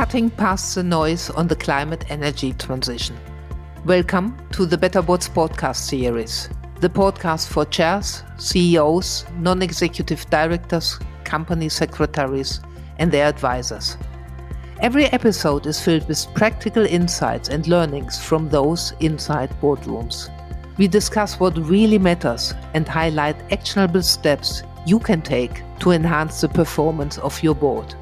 cutting past the noise on the climate energy transition. Welcome to the Better Boards podcast series, the podcast for chairs, CEOs, non-executive directors, company secretaries, and their advisors. Every episode is filled with practical insights and learnings from those inside boardrooms. We discuss what really matters and highlight actionable steps you can take to enhance the performance of your board.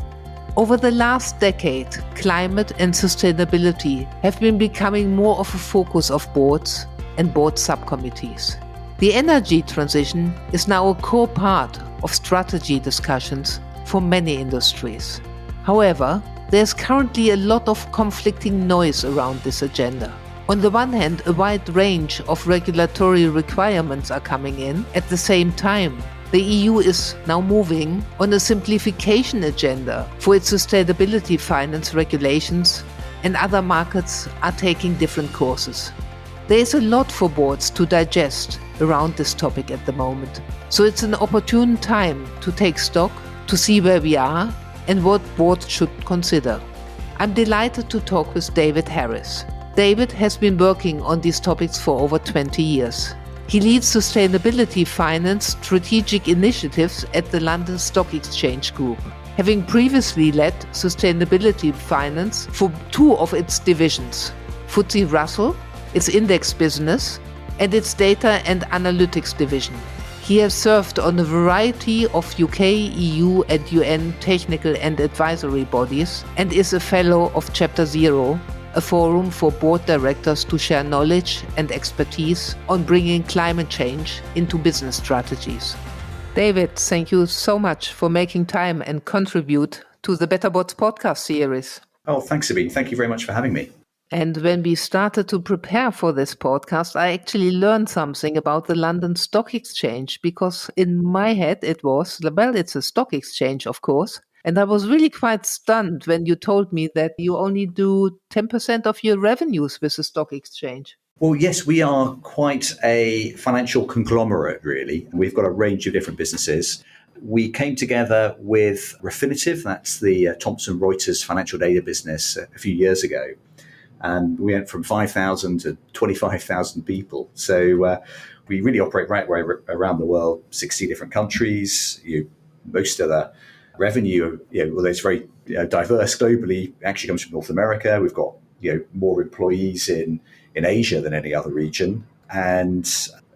Over the last decade, climate and sustainability have been becoming more of a focus of boards and board subcommittees. The energy transition is now a core part of strategy discussions for many industries. However, there's currently a lot of conflicting noise around this agenda. On the one hand, a wide range of regulatory requirements are coming in. At the same time, the EU is now moving on a simplification agenda for its sustainability finance regulations, and other markets are taking different courses. There is a lot for boards to digest around this topic at the moment, so it's an opportune time to take stock, to see where we are and what boards should consider. I'm delighted to talk with David Harris. David has been working on these topics for over 20 years. He leads sustainability finance strategic initiatives at the London Stock Exchange Group, having previously led sustainability finance for two of its divisions, FTSE Russell, its index business, and its data and analytics division. He has served on a variety of UK, EU and UN technical and advisory bodies and is a fellow of Chapter Zero, a forum for board directors to share knowledge and expertise on bringing climate change into business strategies. David, thank you so much for making time and contribute to the Better Boards podcast series. Oh, thanks, Sabine. Thank you very much for having me. And when we started to prepare for this podcast, I actually learned something about the London Stock Exchange, because in my head it was, well, it's a stock exchange, of course. And I was really quite stunned when you told me that you only do 10% of your revenues with the stock exchange. Well, yes, we are quite a financial conglomerate, really. We've got a range of different businesses. We came together with Refinitiv, that's the Thomson Reuters financial data business, a few years ago. And we went from 5,000 to 25,000 people. So we really operate right around the world, 60 different countries. Most of the revenue, although it's very diverse globally, actually comes from North America. We've got more employees in Asia than any other region. And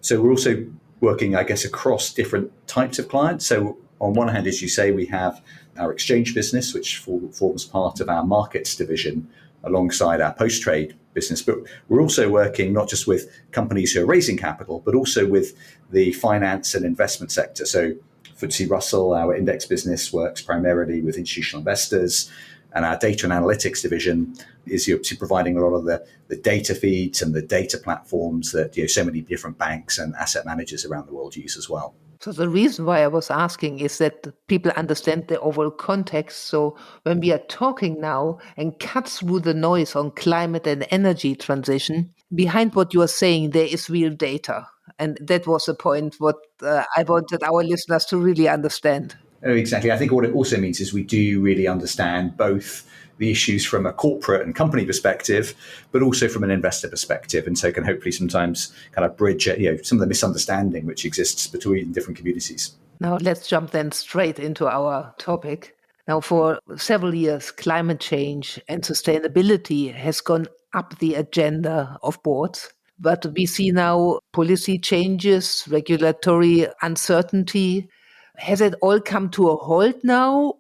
so we're also working, I guess, across different types of clients. So on one hand, as you say, we have our exchange business, which forms part of our markets division alongside our post-trade business. But we're also working not just with companies who are raising capital, but also with the finance and investment sector. So FTSE Russell, our index business, works primarily with institutional investors, and our data and analytics division is providing a lot of the data feeds and the data platforms that so many different banks and asset managers around the world use as well. So the reason why I was asking is that people understand the overall context. So when we are talking now and cut through the noise on climate and energy transition, behind what you are saying, there is real data. And that was the point what I wanted our listeners to really understand. Oh, exactly. I think what it also means is we do really understand both the issues from a corporate and company perspective, but also from an investor perspective. And so can hopefully sometimes kind of bridge some of the misunderstanding which exists between different communities. Now let's jump then straight into our topic. Now, for several years, climate change and sustainability has gone up the agenda of boards. But we see now policy changes, regulatory uncertainty. Has it all come to a halt now?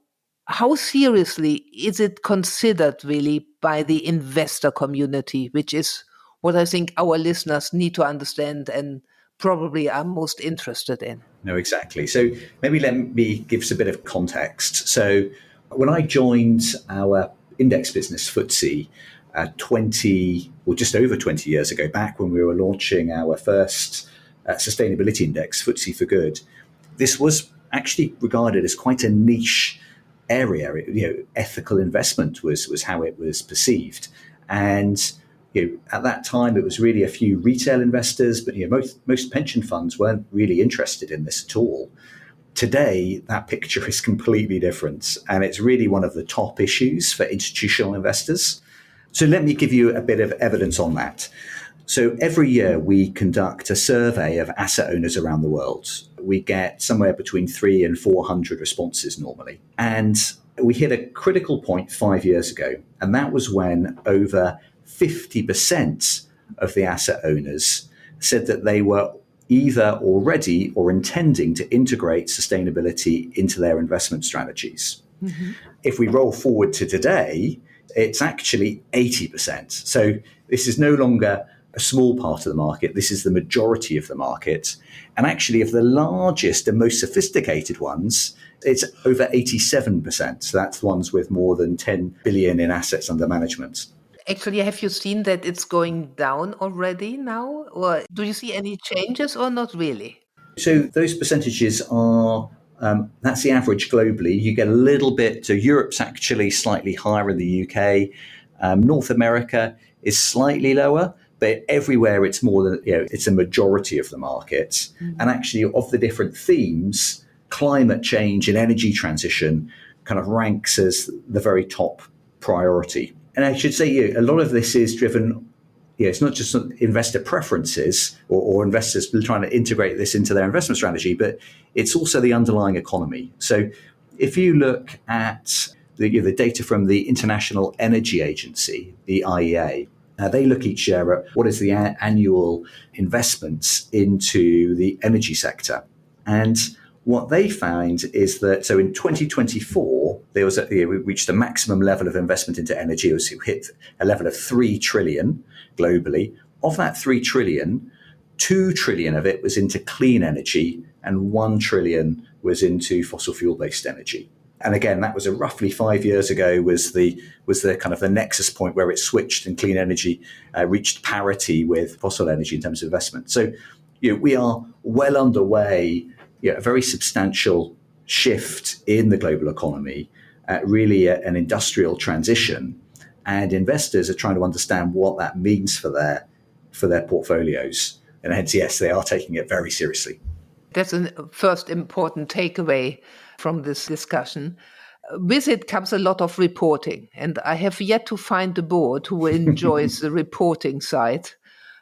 How seriously is it considered really by the investor community, which is what I think our listeners need to understand and probably are most interested in? No, exactly. So maybe let me give us a bit of context. So when I joined our index business, FTSE, just over 20 years ago, back when we were launching our first sustainability index, FTSE for Good, this was actually regarded as quite a niche area. Ethical investment was how it was perceived. And at that time, it was really a few retail investors, but most pension funds weren't really interested in this at all. Today, that picture is completely different, and it's really one of the top issues for institutional investors. So let me give you a bit of evidence on that. So every year we conduct a survey of asset owners around the world. We get somewhere between 300 and 400 responses normally. And we hit a critical point 5 years ago, and that was when over 50% of the asset owners said that they were either already or intending to integrate sustainability into their investment strategies. Mm-hmm. If we roll forward to today, it's actually 80%. So this is no longer a small part of the market. This is the majority of the market. And actually, of the largest and most sophisticated ones, it's over 87%. So that's the ones with more than 10 billion in assets under management. Actually, have you seen that it's going down already now? Or do you see any changes or not really? So those percentages are, that's the average globally. You get a little bit, so Europe's actually slightly higher in the UK. North America is slightly lower, but everywhere it's more than, it's a majority of the market. Mm-hmm. And actually of the different themes, climate change and energy transition kind of ranks as the very top priority. And I should say, a lot of this is driven, it's not just investor preferences or investors trying to integrate this into their investment strategy, but it's also the underlying economy. So if you look at the data from the International Energy Agency, the IEA, they look each year at what is the annual investments into the energy sector. And what they find is that, so in 2024, we reached a maximum level of investment into energy. It hit a level of 3 trillion globally. Of that 3 trillion, 2 trillion of it was into clean energy and 1 trillion was into fossil fuel-based energy. And again, that was roughly 5 years ago was the kind of the nexus point where it switched and clean energy reached parity with fossil energy in terms of investment. So we are well underway, a very substantial shift in the global economy, really an industrial transition, and investors are trying to understand what that means for their portfolios. And hence, yes, they are taking it very seriously. That's a first important takeaway from this discussion. With it comes a lot of reporting, and I have yet to find a board who enjoys the reporting side,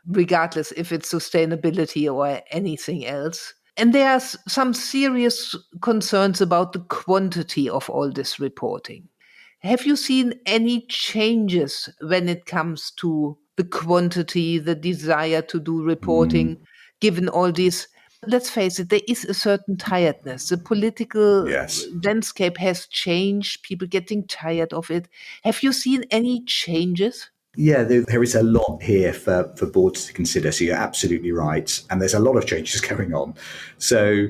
regardless if it's sustainability or anything else. And there are some serious concerns about the quantity of all this reporting. Have you seen any changes when it comes to the quantity, the desire to do reporting, given all these? Let's face it, there is a certain tiredness. The political landscape has changed, people getting tired of it. Have you seen any changes? Yeah, there is a lot here for boards to consider. So you're absolutely right. And there's a lot of changes going on. So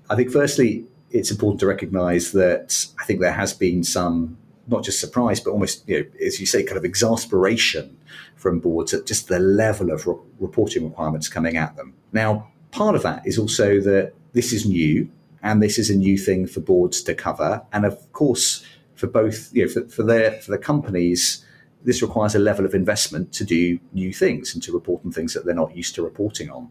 I think firstly, it's important to recognize that I think there has been some, not just surprise, but almost, as you say, kind of exasperation from boards at just the level of reporting requirements coming at them. Now, part of that is also that this is new and this is a new thing for boards to cover. And of course, for both, for the companies, this requires a level of investment to do new things and to report on things that they're not used to reporting on.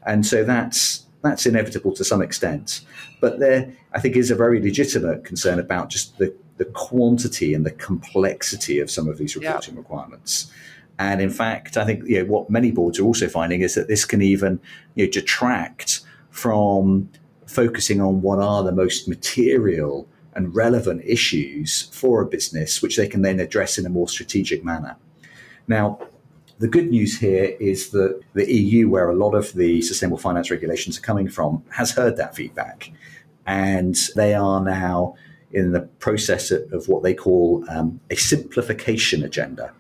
And so that's inevitable to some extent. But there, I think, is a very legitimate concern about just the quantity and the complexity of some of these reporting requirements. And in fact, I think what many boards are also finding is that this can even detract from focusing on what are the most material and relevant issues for a business, which they can then address in a more strategic manner. Now, the good news here is that the EU, where a lot of the sustainable finance regulations are coming from, has heard that feedback. And they are now in the process of what they call a simplification agenda.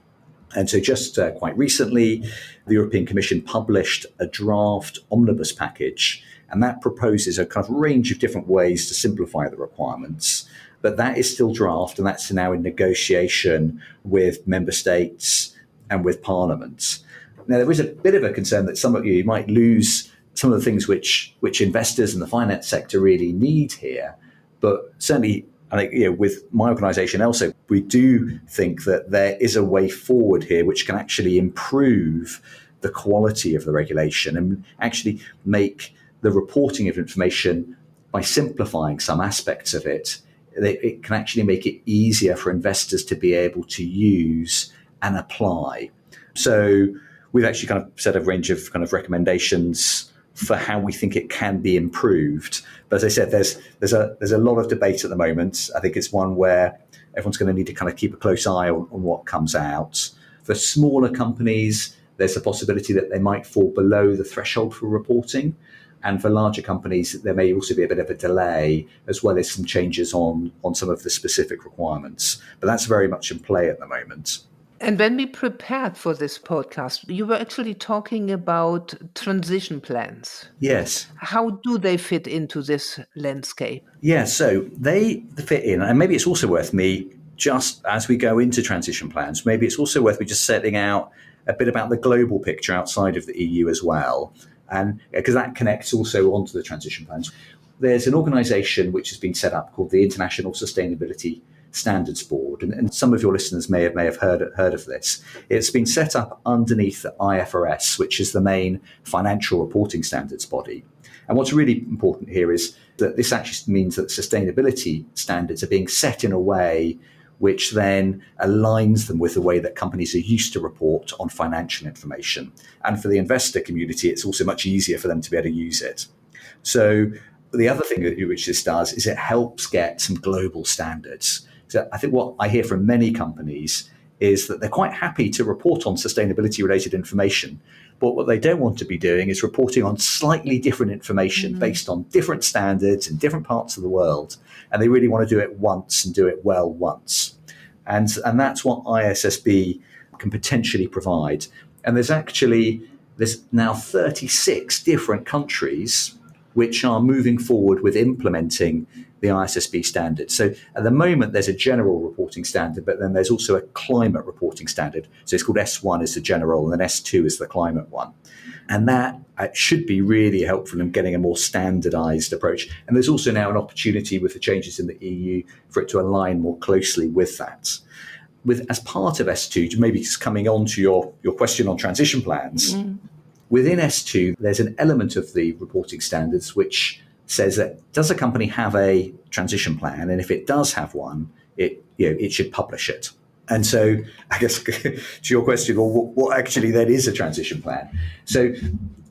And so just quite recently, the European Commission published a draft omnibus package, and that proposes a kind of range of different ways to simplify the requirements. But that is still draft, and that's now in negotiation with member states and with parliament. Now, there is a bit of a concern that some of you might lose some of the things which investors in the finance sector really need here. But certainly, I think, with my organisation, also, we do think that there is a way forward here which can actually improve the quality of the regulation and actually make the reporting of information by simplifying some aspects of it, it can actually make it easier for investors to be able to use and apply. So we've actually kind of set a range of kind of recommendations for how we think it can be improved. But as I said, there's a lot of debate at the moment. I think it's one where everyone's going to need to kind of keep a close eye on what comes out. For smaller companies, there's a possibility that they might fall below the threshold for reporting. And for larger companies, there may also be a bit of a delay, as well as some changes on some of the specific requirements. But that's very much in play at the moment. And when we prepared for this podcast, you were actually talking about transition plans. Yes. How do they fit into this landscape? Yeah, so they fit in. And maybe it's also worth me, just as we go into transition plans, maybe it's also worth me just setting out a bit about the global picture outside of the EU as well. And because that connects also onto the transition plans. There's an organisation which has been set up called the International Sustainability Standards Board, and some of your listeners may have heard of this. It's been set up underneath the IFRS, which is the main financial reporting standards body. And what's really important here is that this actually means that sustainability standards are being set in a way which then aligns them with the way that companies are used to report on financial information. And for the investor community, it's also much easier for them to be able to use it. So the other thing which this does is it helps get some global standards. So I think what I hear from many companies is that they're quite happy to report on sustainability-related information, but what they don't want to be doing is reporting on slightly different information based on different standards in different parts of the world. And they really want to do it once and do it well once. And that's what ISSB can potentially provide. And there's now 36 different countries which are moving forward with implementing the ISSB standard. So at the moment, there's a general reporting standard, but then there's also a climate reporting standard. So it's called S1 is the general, and then S2 is the climate one. And that should be really helpful in getting a more standardized approach. And there's also now an opportunity with the changes in the EU for it to align more closely with that. As part of S2, maybe just coming on to your question on transition plans, within S2, there's an element of the reporting standards which says that does a company have a transition plan? And if it does have one, it should publish it. And so I guess to your question, well, what actually then is a transition plan? So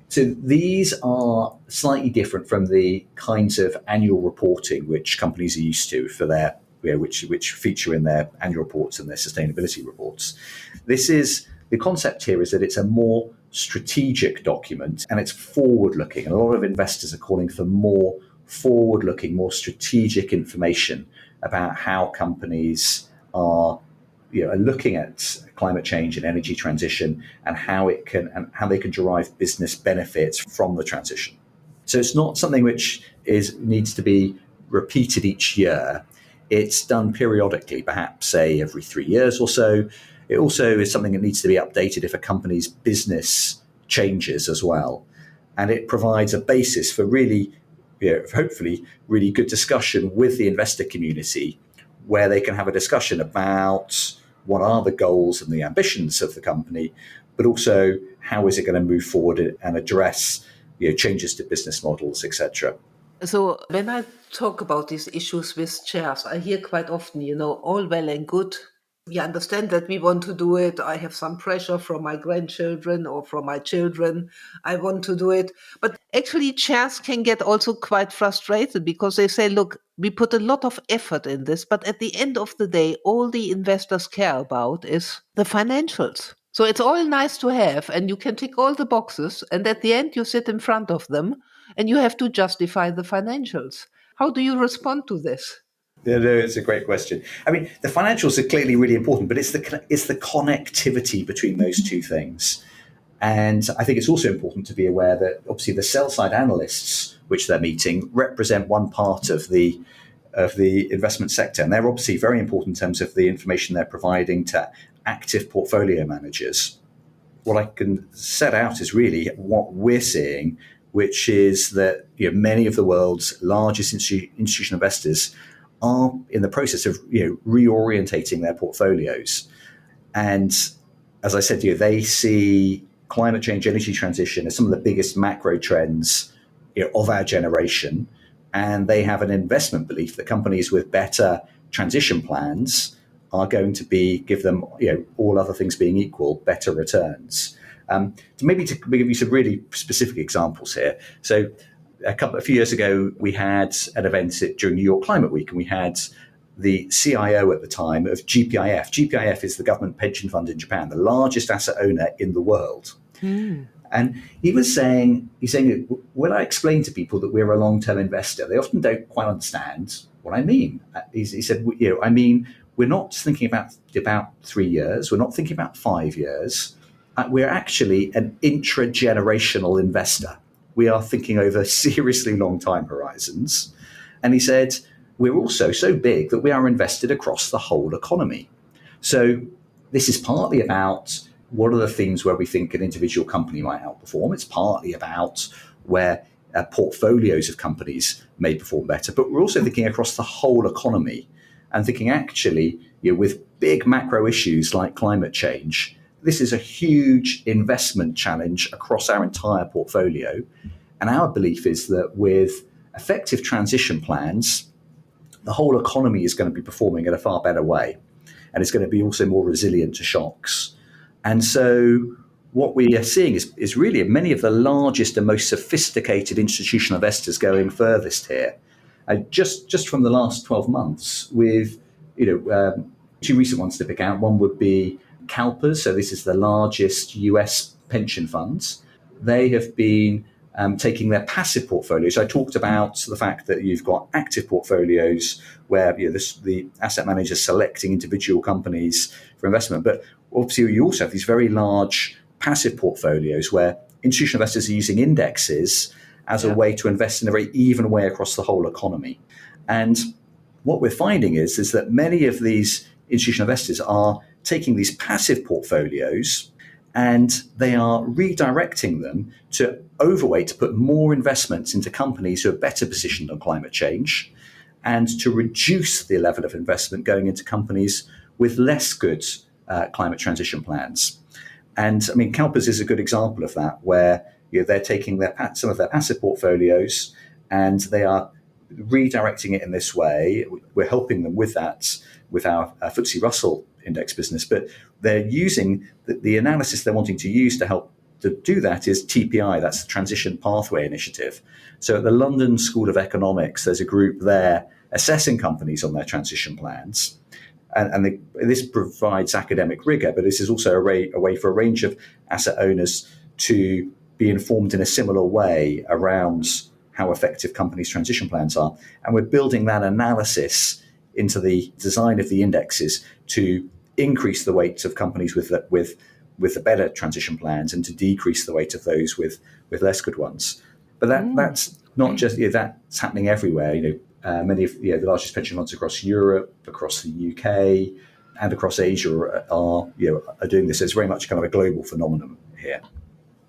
these are slightly different from the kinds of annual reporting which companies are used to for their, which feature in their annual reports and their sustainability reports. The concept here is that it's a more strategic document and it's forward-looking. And a lot of investors are calling for more forward-looking, more strategic information about how companies are looking at climate change and energy transition and how they can derive business benefits from the transition. So it's not something which needs to be repeated each year. It's done periodically, perhaps say every 3 years or so. It also is something that needs to be updated if a company's business changes as well. And it provides a basis for really, hopefully, really good discussion with the investor community where they can have a discussion about what are the goals and the ambitions of the company, but also how is it going to move forward and address changes to business models, etc. So when I talk about these issues with chairs, I hear quite often, all well and good. We understand that we want to do it. I have some pressure from my grandchildren or from my children. I want to do it. But actually, chairs can get also quite frustrated because they say, look, we put a lot of effort in this, but at the end of the day, all the investors care about is the financials. So it's all nice to have, and you can tick all the boxes, and at the end, you sit in front of them, and you have to justify the financials. How do you respond to this? Yeah, no, it's a great question. I mean, the financials are clearly really important, but it's the connectivity between those two things. And I think it's also important to be aware that obviously the sell-side analysts, which they're meeting, represent one part of the investment sector. And they're obviously very important in terms of the information they're providing to active portfolio managers. What I can set out is really what we're seeing, which is that many of the world's largest institutional investors are in the process of reorientating their portfolios. And as I said to you, they see climate change, energy transition as some of the biggest macro trends of our generation. And they have an investment belief that companies with better transition plans are going to give them, all other things being equal, better returns. To give you some really specific examples here. So a few years ago, we had an event during New York Climate Week, and we had the CIO at the time of GPIF. GPIF is the government pension fund in Japan, the largest asset owner in the world. And he's saying, when I explain to people that we're a long-term investor, they often don't quite understand what I mean. He said, we're not thinking about 3 years. We're not thinking about 5 years. We're actually an intra-generational investor. We are thinking over seriously long time horizons. And he said, we're also so big that we are invested across the whole economy. So this is partly about what are the things where we think an individual company might outperform. It's partly about where portfolios of companies may perform better. But we're also thinking across the whole economy and thinking actually, with big macro issues like climate change, this is a huge investment challenge across our entire portfolio. And our belief is that with effective transition plans, the whole economy is going to be performing in a far better way. And it's going to be also more resilient to shocks. And so what we are seeing is really many of the largest and most sophisticated institutional investors going furthest here. Just from the last 12 months, with two recent ones to pick out. One would be CalPERS. So this is the largest US pension funds. They have been taking their passive portfolios. I talked about the fact that you've got active portfolios where the asset manager is selecting individual companies for investment. But obviously, you also have these very large passive portfolios where institutional investors are using indexes as a way to invest in a very even way across the whole economy. And what we're finding is that many of these institutional investors are taking these passive portfolios and they are redirecting them to overweight, to put more investments into companies who are better positioned on climate change, and to reduce the level of investment going into companies with less good climate transition plans. And I mean, CalPERS is a good example of that, where they're taking some of their passive portfolios and they are redirecting it in this way. We're helping them with that with our FTSE Russell index business, but they're using the analysis they're wanting to use to help to do that is TPI, that's the Transition Pathway Initiative. So at the London School of Economics, there's a group there assessing companies on their transition plans. And this provides academic rigor, but this is also a way for a range of asset owners to be informed in a similar way around how effective companies' transition plans are. And we're building that analysis into the design of the indexes to increase the weight of companies with the better transition plans and to decrease the weight of those with less good ones. But that's not just that's happening everywhere. Many of the largest pension funds across Europe, across the UK, and across Asia are doing this. It's very much kind of a global phenomenon here.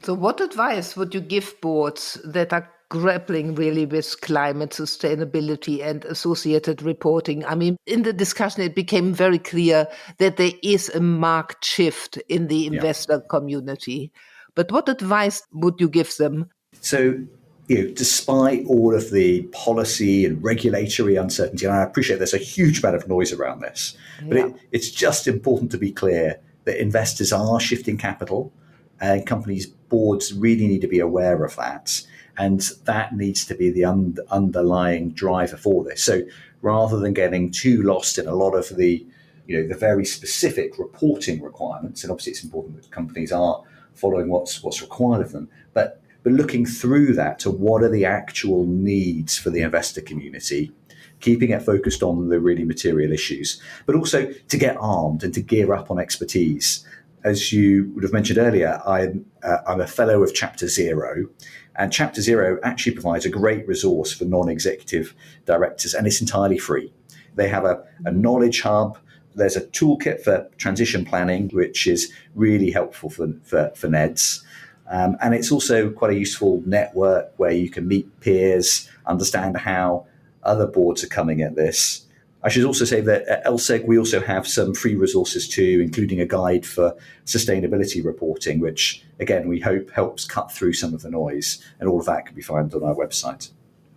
So what advice would you give boards that are grappling really with climate sustainability and associated reporting? I mean, in the discussion, it became very clear that there is a marked shift in the investor community. But what advice would you give them? So, despite all of the policy and regulatory uncertainty, and I appreciate there's a huge amount of noise around this, but it's just important to be clear that investors are shifting capital, and companies' boards really need to be aware of that. And that needs to be the underlying driver for this. So rather than getting too lost in a lot of the very specific reporting requirements, and obviously it's important that companies are following what's required of them, but looking through that to what are the actual needs for the investor community, keeping it focused on the really material issues, but also to get armed and to gear up on expertise. As you would have mentioned earlier, I'm a fellow of Chapter Zero, and Chapter Zero actually provides a great resource for non-executive directors, and it's entirely free. They have a knowledge hub. There's a toolkit for transition planning, which is really helpful for NEDs. And it's also quite a useful network where you can meet peers, understand how other boards are coming at this. I should also say that at LSEG, we also have some free resources too, including a guide for sustainability reporting, which, again, we hope helps cut through some of the noise. And all of that can be found on our website.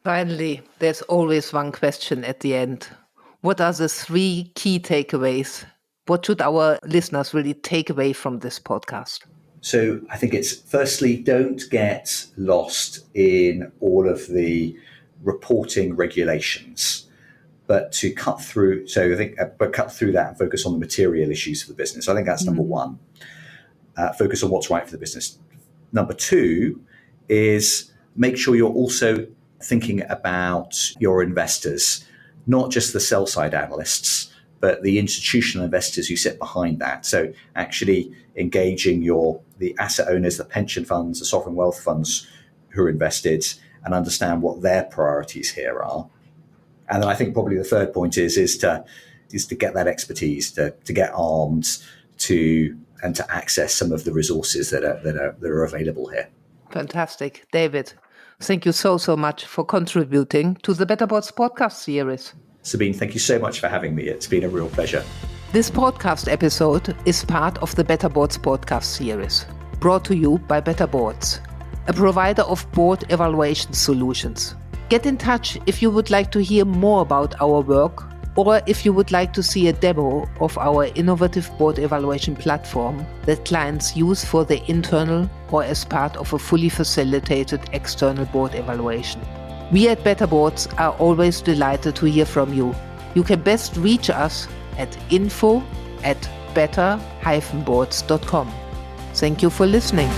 Finally, there's always one question at the end. What are the 3 key takeaways? What should our listeners really take away from this podcast? So I think it's firstly, don't get lost in all of the reporting regulations, but to cut through. So I think, but cut through that and focus on the material issues for the business. I think that's number one. Focus on what's right for the business. Number 2 is make sure you're also thinking about your investors, not just the sell side analysts, but the institutional investors who sit behind that. So actually engaging the asset owners, the pension funds, the sovereign wealth funds who are invested, and understand what their priorities here are. And then I think probably the third point is to get that expertise, to get armed, to access some of the resources that are available here. Fantastic. David, thank you so much for contributing to the Better Boards podcast series. Sabine, thank you so much for having me. It's been a real pleasure. This podcast episode is part of the Better Boards podcast series, brought to you by Better Boards, a provider of board evaluation solutions. Get in touch if you would like to hear more about our work, or if you would like to see a demo of our innovative board evaluation platform that clients use for their internal or as part of a fully facilitated external board evaluation. We at Better Boards are always delighted to hear from you. You can best reach us at info@better-boards.com. Thank you for listening.